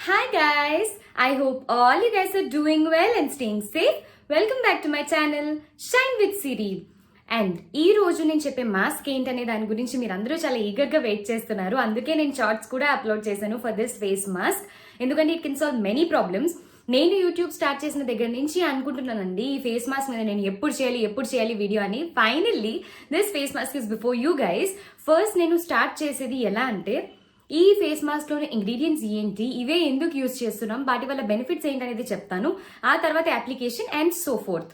Hi guys, I hope all you guys are doing well and staying safe. Welcome back to my channel Shine with Siri. And ఈ రోజు నేను చెప్పే mask ఏంటనే దాని గురించి మీరు అందరూ చాలా ఈగర్గా వెయిట్ చేస్తున్నారు. అందుకే నేను షార్ట్స్ కూడా అప్లోడ్ చేశాను ఫర్ దిస్ ఫేస్ మాస్క్. ఎందుకంటే it can solve many problems. నేను యూట్యూబ్ స్టార్ట్ చేసిన దగ్గర నుంచి అనుకుంటున్నానండి ఈ ఫేస్ మాస్క్ మీద నేను ఎప్పుడు చేయాలి వీడియో అని. Finally this face mask is before you guys. First నేను స్టార్ట్ చేసేది ఎలా అంటే ఈ ఫేస్ మాస్క్ లోని ఇంగ్రీడియంట్స్ ఏంటి, ఇవే ఎందుకు యూజ్ చేస్తున్నాం, వాటి వల్ల బెనిఫిట్స్ ఏంటనేది చెప్తాను. ఆ తర్వాత application and so fourth.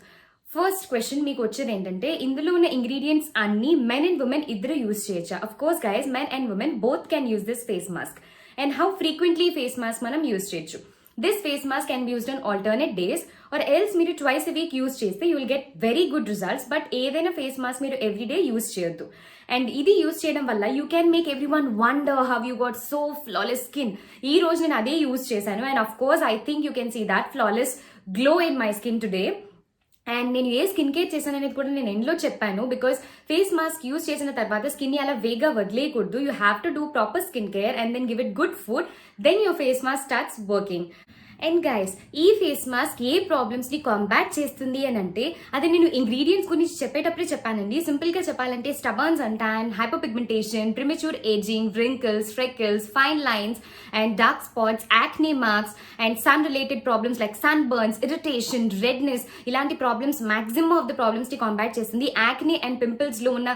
First question మీకు వచ్చేది ఏంటంటే ఇందులో ఉన్న ఇంగ్రీడియంట్స్ అన్ని మెన్ అండ్ ఉమెన్ ఇద్దరు యూజ్ చేయొచ్చా? Of course guys, men and women both can use this face mask. And how frequently face mask మనం యూజ్ చేయొచ్చు. This face mask can be used on alternate days or else మీరు twice a week use చేస్తే you will get very good results. But ఏదైనా face mask మీరు everyday use చేయొద్దు. And ఇది use చేయడం వల్ల you can make every one wonder how you got so flawless skin. ఈ రోజు నేను అదే యూజ్ చేశాను and of course I think you can see that flawless glow in my skin today. And నేను ఏ స్కిన్ కేర్ చేశాను అనేది కూడా నేను ఎండ్లో చెప్పాను. బికాస్ ఫేస్ మాస్క్ యూజ్ చేసిన తర్వాత స్కిన్ ని అలా వేగా వదిలేయకూడదు. You have to do proper skin care and then give it good food, then your face mask starts working. And guys, ఈ ఫేస్ మాస్క్ ఏ ప్రాబ్లమ్స్ ని కాంబాట్ చేస్తుంది అని అంటే అది నేను ఇంగ్రీడియంట్స్ గురించి చెప్పేటప్పుడే చెప్పానండి. సింపుల్ గా చెప్పాలంటే stubborns and tan, hyper pigmentation, premature ageing, wrinkles, freckles, fine lines and dark spots, acne marks and sun related problems like sunburns, irritation, redness, ఇలాంటి problems maximum of the problems ని combat చేస్తుంది. Acne and pimples లో ఉన్న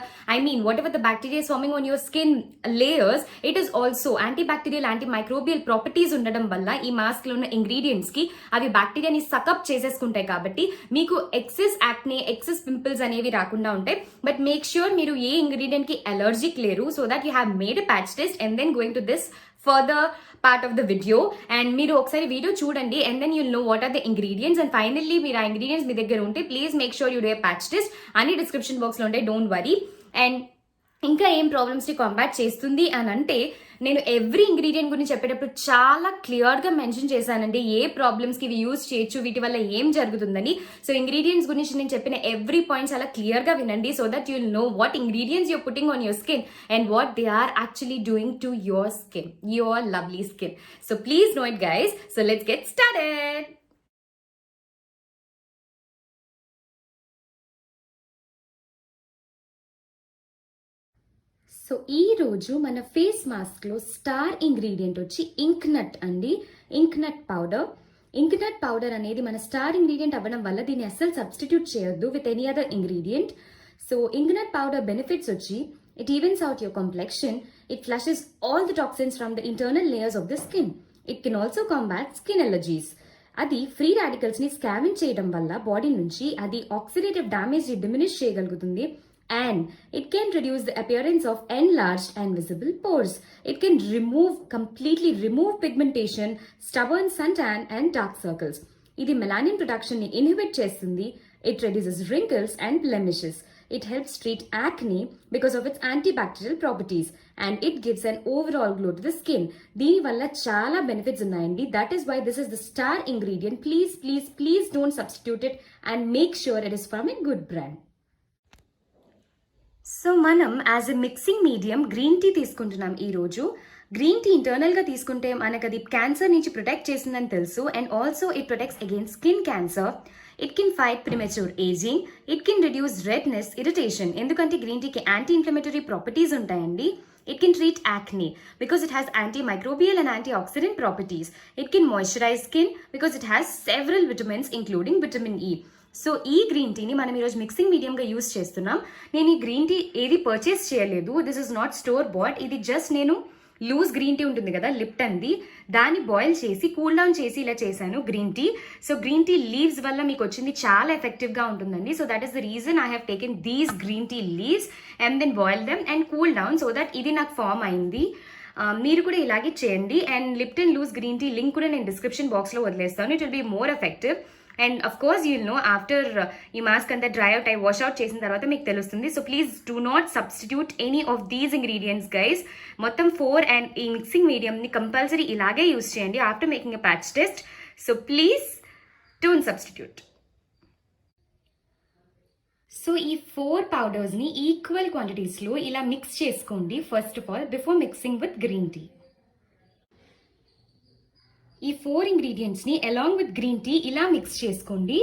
whatever the bacteria is forming on your skin layers, it is also antibacterial, antimicrobial properties ఉండడం వల్ల ఈ mask లో ఉన్న ఇంగ్రీడియంట్స్ కి అవి బ్యాక్టీరియాని సకప్ చేసేసుకుంటాయి. కాబట్టి మీకు ఎక్సెస్ యాక్నే, ఎక్సెస్ పింపుల్స్ అనేవి రాకుండా ఉంటాయి. బట్ మేక్ ష్యూర్ మీరు ఏ ఇంగ్రీడియంట్ కి అలర్జిక్ లేరు, so that you have made a patch test and then going to this further part of the video. And మీరు ఒకసారి వీడియో చూడండి and then you'll know what are the ingredients. And finally మీరు ఆ ingredients మీ దగ్గర ఉంటే please make sure you do a patch test. అన్ని description box లో ఉంటాయి, డోంట్ వరీ. అండ్ ఇంకా ఏం ప్రాబ్లమ్స్ ని కాంబాట్ చేస్తుంది అని అంటే నేను ఎవ్రీ ఇంగ్రీడియంట్ గురించి చెప్పేటప్పుడు చాలా క్లియర్ గా మెన్షన్ చేశానండి ఏ ప్రాబ్లమ్స్ కి ఇవి యూజ్ చేయొచ్చు, వీటి వల్ల ఏం జరుగుతుందని. సో ఇంగ్రీడియంట్స్ గురించి నేను చెప్పిన ఎవ్రీ పాయింట్ చాలా క్లియర్ గా వినండి, so that you'll know what ingredients you're putting on your skin and what they are actually doing to your skin, your lovely skin. So please know it guys. So let's get started. So ఈ రోజు మన face mask లో star ingredient వచ్చి ink నట్ అండి. ఇంక్ nut powder. ఇంక్ nut powder అనేది మన star ingredient అవ్వడం వల్ల దీన్ని అస్సలు సబ్స్టిట్యూట్ చేయొద్దు with any other ingredient. So ink nut powder benefits వచ్చి it evens out your complexion, it flushes all the toxins from the internal layers of the skin, it can also combat skin allergies. అది free radicals ని scavenge చేయడం వల్ల body నుంచి అది oxidative damage ని diminish చేయగలుగుతుంది. And it can reduce the appearance of enlarged and visible pores. It can completely remove pigmentation, stubborn suntan and dark circles. Idi melanin production ni inhibit chestundi. It reduces wrinkles and blemishes. It helps treat acne because of its antibacterial properties and it gives an overall glow to the skin. Dini valla chaala benefits unnayandi. That is why this is the star ingredient. Please don't substitute it and make sure it is from a good brand. So మనం as a mixing medium green tea తీసుకుంటున్నాం ఈరోజు. Green tea ఇంటర్నల్గా తీసుకుంటే మనకు అది cancer నుంచి protect చేసిందని తెలుసు. And also it protects against skin cancer. It can fight premature ageing. It can reduce redness, irritation, ఎందుకంటే గ్రీన్ టీకి యాంటీ ఇన్ఫ్లమేటరీ ప్రాపర్టీస్ ఉంటాయండి. It can treat acne because it has antimicrobial and antioxidant properties. It can moisturize skin because it has several vitamins including vitamin E. So ఈ green టీని మనం ఈరోజు mixing మీడియంగా use చేస్తున్నాం. నేను ఈ గ్రీన్ టీ ఏది పర్చేస్ చేయలేదు, this is not store bat. ఇది జస్ట్ నేను లూజ్ గ్రీన్ టీ ఉంటుంది కదా లిప్టన్ది, దాన్ని బాయిల్ చేసి కూల్ డౌన్ చేసి ఇలా చేశాను green tea. So green tea leaves వల్ల మీకు వచ్చింది చాలా ఎఫెక్టివ్గా ఉంటుందండి. So that is the reason I have taken these green tea leaves and then boil them and cool down so that ఇది నాకు ఫామ్ అయింది. మీరు కూడా ఇలాగే చేయండి. And Lipton loose green tea link కూడా నేను డిస్క్రిప్షన్ బాక్స్లో వదిలేస్తాను. It will be more effective. And of course you'll know after ఈ మాస్క్ అంతా డ్రై అవుట్ అయి వాష్ అవుట్ చేసిన తర్వాత మీకు తెలుస్తుంది. So please do not substitute any of these ingredients guys. మొత్తం 4 అండ్ ఈ మిక్సింగ్ మీడియంని కంపల్సరీ ఇలాగే యూజ్ చేయండి after making a patch test. So please don't substitute. So ఈ 4 పౌడర్స్ని ఈక్వల్ క్వాంటిటీస్లో ఇలా మిక్స్ చేసుకోండి first of all before mixing with green tea. ఈ 4 ఇంగ్రీడియంట్స్ని అలాంగ్ విత్ గ్రీన్ టీ ఇలా మిక్స్ చేసుకోండి.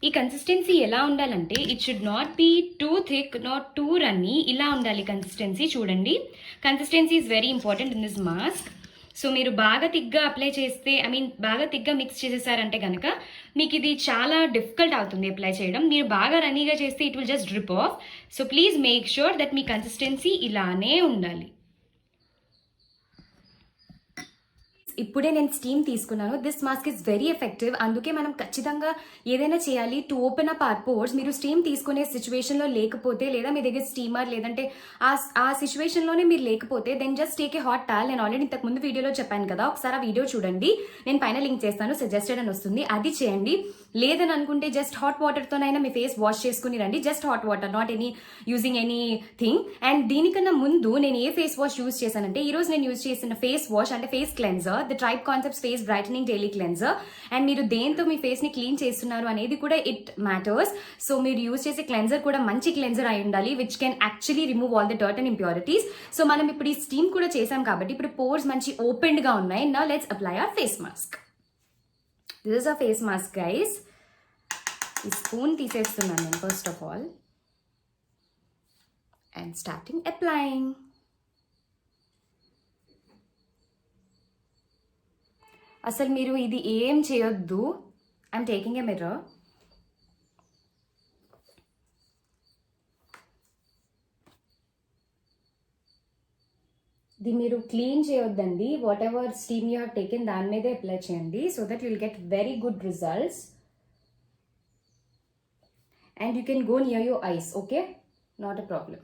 ఈ కన్సిస్టెన్సీ ఎలా ఉండాలంటే it should not be too thick, not too runny, ఇలా ఉండాలి కన్సిస్టెన్సీ. చూడండి, consistency is very important in this mask. So మీరు బాగా థిక్గా అప్లై చేస్తే, బాగా థిక్గా మిక్స్ చేసేసారంటే కనుక మీకు ఇది చాలా డిఫికల్ట్ అవుతుంది అప్లై చేయడం. మీరు బాగా రన్నీగా చేస్తే it will just drip of. So please make sure that me consistency ఇలానే ఉండాలి. ఇప్పుడే నేను స్టీమ్ తీసుకున్నాను. This mask is very effective. అందుకే మనం ఖచ్చితంగా ఏదైనా చేయాలి to open up hour pores. మీరు స్టీమ్ తీసుకునే సిచ్యువేషన్లో లేకపోతే, లేదా మీ దగ్గర స్టీమర్ లేదంటే ఆ సిచ్యువేషన్లోనే మీరు లేకపోతే, then just take a hot towel. నేను ఆల్రెడీ ఇంతకు ముందు వీడియోలో చెప్పాను కదా, ఒకసారి ఆ వీడియో చూడండి. నేను పైన లింక్ చేస్తాను, సజెస్టెడ్ అని వస్తుంది, అది చేయండి. లేదని అనుకుంటే జస్ట్ హాట్ వాటర్తోనైనా మీ ఫేస్ వాష్ చేసుకుని రండి. Just hot water, not any using any thing. And దీనికన్నా ముందు నేను ఏ ఫేస్ వాష్ యూజ్ చేశానంటే, ఈ రోజు నేను యూజ్ చేసిన ఫేస్ వాష్ అంటే face cleanser, the tribe concepts face brightening daily cleanser. And మీరు దేంతో మీ ఫేస్ ని క్లీన్ చేస్తున్నారు అనేది కూడా ఇట్ మ్యాటర్స్. సో మీరు యూజ్ చేసే క్లెన్జర్ కూడా మంచి క్లెన్జర్ అయి ఉండాలి, which can actually remove all the dirt and impurities. So మనం ఇప్పుడు ఈ స్టీమ్ కూడా చేసాం కాబట్టి ఇప్పుడు పోర్స్ మంచి ఓపెన్డ్ గా ఉన్నాయి. Now let's apply hour face mask. This is our face mask guys. ఈ స్పూన్ తీసేస్తున్నాను నేను first of all and starting applying. అసలు మీరు ఇది ఏం చేయొద్దు. I'm taking a mirror. ఇది మీరు క్లీన్ చేయొద్దండి. What ever steam you have taken దాని మీదే అప్లై చేయండి, so that you'll get very good results. And you can go near your eyes, okay? Not a problem.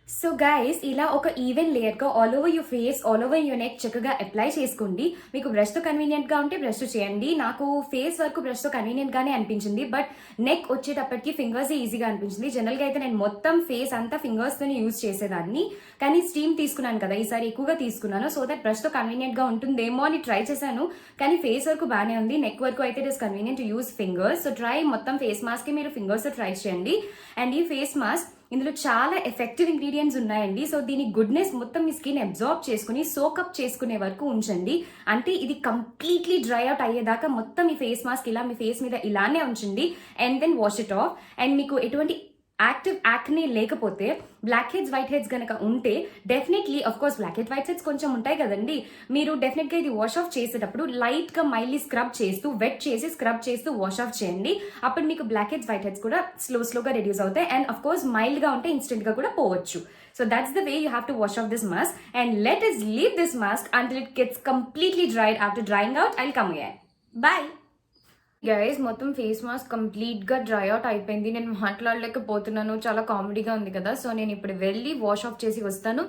So guys, ఇలా ఒక even లేయర్గా all over your face, all over your neck చక్కగా apply చేసుకోండి. మీకు బ్రష్తో కన్వీనియంట్గా ఉంటే బ్రష్తో చేయండి. నాకు ఫేస్ వరకు బ్రష్తో కన్వీనియంట్గానే అనిపించింది, బట్ నెక్ వచ్చేటప్పటికి ఫింగర్స్ ఈజీగా అనిపించింది. జనరల్గా అయితే నేను మొత్తం ఫేస్ అంతా ఫింగర్స్తోనే యూజ్ చేసేదాన్ని, కానీ స్టీమ్ తీసుకున్నాను కదా ఈసారి ఎక్కువగా తీసుకున్నాను, సో దట్ బ్రష్తో కన్వీనియంట్గా ఉంటుందేమో అని ట్రై చేశాను. కానీ ఫేస్ వరకు బాగానే ఉంది, నెక్ వరకు అయితే it is convenient to use fingers. So try మొత్తం ఫేస్ మాస్క్కి మీరు ఫింగర్స్తో ట్రై చేయండి. అండ్ ఈ ఫేస్ మాస్క్ ఇందులో చాలా ఎఫెక్టివ్ ఇంగ్రీడియంట్స్ ఉన్నాయండి. సో దీని గుడ్నెస్ మొత్తం మీ స్కిన్ అబ్జార్బ్ చేసుకుని సోకప్ చేసుకునే వరకు ఉంచండి. అంటే ఇది కంప్లీట్లీ డ్రై అవుట్ అయ్యేదాకా మొత్తం మీ ఫేస్ మాస్క్ ఇలా మీ ఫేస్ మీద ఇలానే ఉంచండి. And then wash it off. And మీకు ఎటువంటి యాక్టివ్ యాక్నే లేకపోతే, బ్లాక్ హెడ్స్ వైట్ హెడ్స్ కనుక ఉంటే definitely, of course blackhead whiteheads కొంచెం ఉంటాయి కదండి, మీరు డెఫినెట్గా ఇది వాష్ ఆఫ్ చేసేటప్పుడు లైట్గా మైల్డ్లీ స్క్రబ్ చేస్తూ, వెట్ చేసి స్క్రబ్ చేస్తూ వాష్ ఆఫ్ చేయండి. అప్పుడు మీకు బ్లాక్ హెడ్స్ వైట్ హెడ్స్ కూడా స్లోగా రెడ్యూస్ అవుతాయి. అండ్ ఆఫ్ కోర్స్ మైల్డ్గా ఉంటే ఇన్స్టెంట్గా కూడా పోవచ్చు. So that's the way you have to wash off this mask, and let us leave this mask until it gets completely dried. After drying out, I'll come again. Bye. Guys, మొత్తం face mask కంప్లీట్గా dry out అయిపోయింది. నేను మాట్లాడలేకపోతున్నాను, చాలా కామెడీగా ఉంది కదా. So నేను ఇప్పుడు వెళ్ళి వాష్ ఆఫ్ చేసి వస్తాను.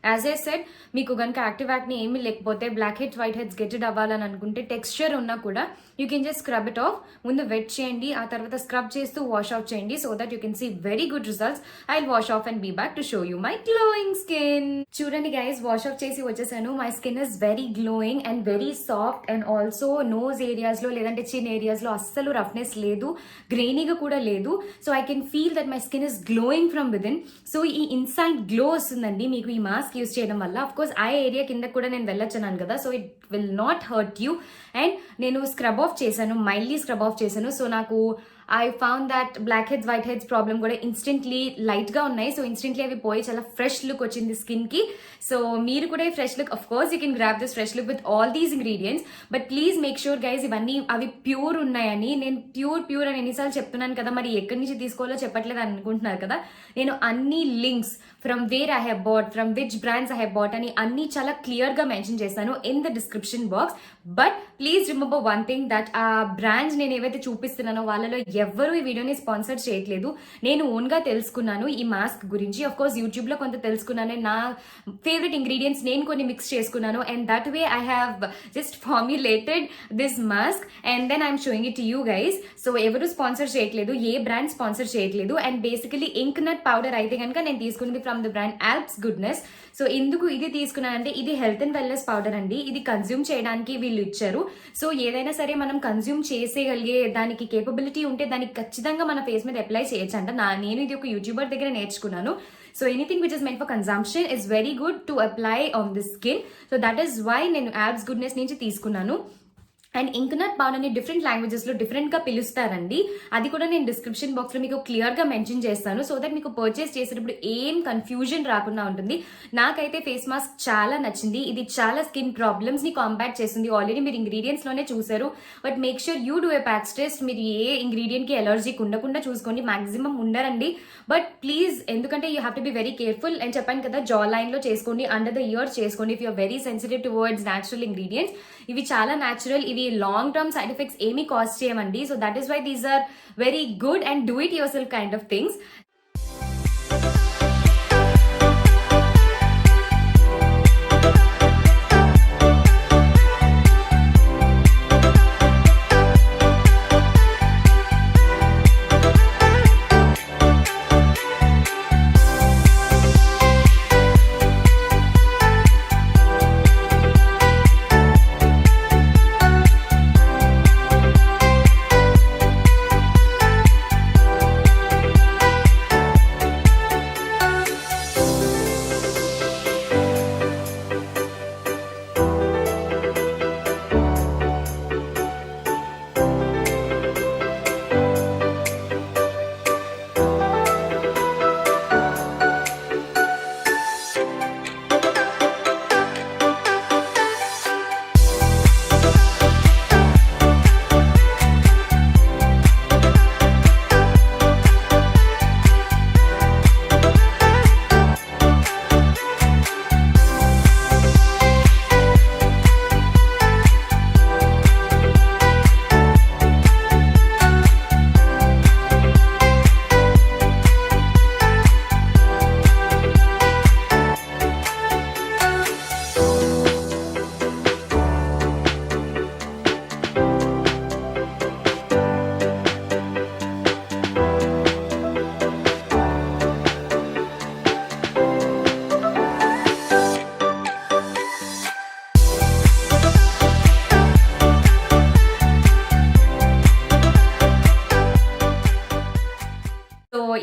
యాజ్ ఏ సెడ్, మీకు కనుక యాక్టివ్ యాక్ని ఏమీ లేకపోతే, blackheads whiteheads get rid అవ్వాలని అనుకుంటే, టెక్స్చర్ ఉన్నా కూడా you can just scrub it off. ముందు వెట్ చేయండి, ఆ తర్వాత స్క్రబ్ చేస్తూ వాష్ ఆఫ్ చేయండి, so that you can see very good results. I will wash off and be back to show you my glowing skin. చూడండి guys, wash off చేసి వచ్చేసాను. My skin is very glowing and very soft. And also nose ఏరియాస్లో లేదంటే చిన్ ఏరియాస్లో అస్సలు roughness లేదు, గ్రెయినీగా కూడా లేదు. So I can feel that my skin is glowing from within. So ఈ ఇన్సైడ్ గ్లో వస్తుందండి మీకు ఈ మాస్క్ యూజ్ చేయడం వల్ల. అఫ్ కోర్స్ ఆ ఏరియా కింద కూడా నేను వెళ్ళొచ్చాను కదా, so it will not hurt you. And నేను స్క్రబ్ ఆఫ్ చేశాను, మైల్డ్లీ స్క్రబ్ ఆఫ్ చేశాను. సో నాకు I found that blackheads whiteheads problem కూడా ఇన్స్టెంట్లీ లైట్గా ఉన్నాయి. సో ఇన్స్టెంట్లీ అవి పోయి చాలా ఫ్రెష్ లుక్ వచ్చింది స్కిన్కి. సో మీరు కూడా ఈ fresh look, of course you can grab this fresh look with all these ingredients, but please make sure guys ఇవన్నీ అవి ప్యూర్ ఉన్నాయని. నేను ప్యూర్ అని ఎన్నిసార్లు చెప్తున్నాను కదా, మరి ఎక్కడి నుంచి తీసుకోవాలో చెప్పట్లేదు అనుకుంటున్నారు కదా. నేను అన్ని links from where I have bought, from which brands I have bought అని అన్ని చాలా క్లియర్గా మెన్షన్ చేస్తాను in the description box. But please remember one thing, that ఆ బ్రాండ్స్ నేను ఏవైతే చూపిస్తున్నానో వాళ్ళలో ఎవ్వరూ ఈ వీడియోని స్పాన్సర్ చేయట్లేదు. నేను ఓన్గా తెలుసుకున్నాను ఈ మాస్క్ గురించి. ఆఫ్ కోర్స్ యూట్యూబ్లో కొంత తెలుసుకున్నాను, నా ఫేవరెట్ ఇంగ్రీడియంట్స్ నేను కొన్ని మిక్స్ చేసుకున్నాను, and that way I have just formulated this mask and then I'm showing it to you guys. So ఎవరు స్పాన్సర్ చేయట్లేదు, ఏ బ్రాండ్ స్పాన్సర్ చేయట్లేదు. And basically ink nut powder అయితే కనుక నేను తీసుకున్నది from the brand Alps Goodness. So ఎందుకు ఇది తీసుకున్నానంటే, ఇది హెల్త్ అండ్ వెల్నెస్ పౌడర్ అండి. ఇది కన్జ్యూమ్ చేయడానికి వీళ్ళు ఇచ్చారు. సో ఏదైనా సరే మనం కన్జ్యూమ్ చేసేయగలిగే దానికి కేపబిలిటీ ఉంటే దానికి ఖచ్చితంగా మన ఫేస్ మీద అప్లై చేయొచ్చు అంట. నేను ఇది ఒక యూట్యూబర్ దగ్గర నేర్చుకున్నాను. So anything which is meant for consumption is very good to apply on the skin. So that is why నేను యాబ్స్ గుడ్నెస్ నుంచి తీసుకున్నాను. అండ్ ఇంకనట్ పౌడర్ ని డిఫరెంట్ లాంగ్వేజెస్ లో డిఫరెంట్ గా పిలుస్తారండి. అది కూడా నేను డిస్క్రిప్షన్ బాక్స్ లో మీకు క్లియర్ గా మెన్షన్ చేస్తాను, సో దట్ మీకు పర్చేస్ చేసేటప్పుడు ఏం కన్ఫ్యూజన్ రాకుండా ఉంటుంది. నాకైతే ఫేస్ మాస్క్ చాలా నచ్చింది. ఇది చాలా స్కిన్ ప్రాబ్లమ్స్ ని కాంబాట్ చేస్తుంది. ఆల్రెడీ మీరు ఇంగ్రీడియంట్స్ లోనే చూసారు. But make sure you do a patch test. మీరు ఏ ఇంగ్రీడియంట్ కి ఎలర్జీకి ఉండకుండా చూసుకోండి. మాక్సిమం ఉండరండి, బట్ ప్లీజ్, ఎందుకంటే you have to be very careful. అని చెప్పాను కదా, జా లైన్ లో చేసుకోండి, అండర్ ద ఇయర్స్ చేసుకోండి. If you're very sensitive towards natural ingredients, ఇవి చాలా న్యాచురల్, ఇవి లాంగ్ టర్మ్ సైడ్ ఎఫెక్ట్స్ ఏమీ కాజ్ చేయమండి. So that is why these are very good and do it yourself kind of things.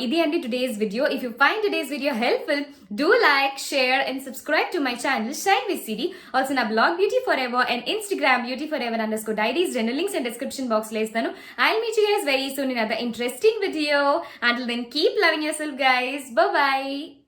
ఇది అండి today's video. If you find today's video helpful, do like, share and subscribe to my channel Shine with Siri. Also na blog Beauty Forever and Instagram Beauty Forever _diaries. General links and description box lo istanu. I'll meet you guys very soon in another interesting video. Until then, keep loving yourself guys. Bye bye.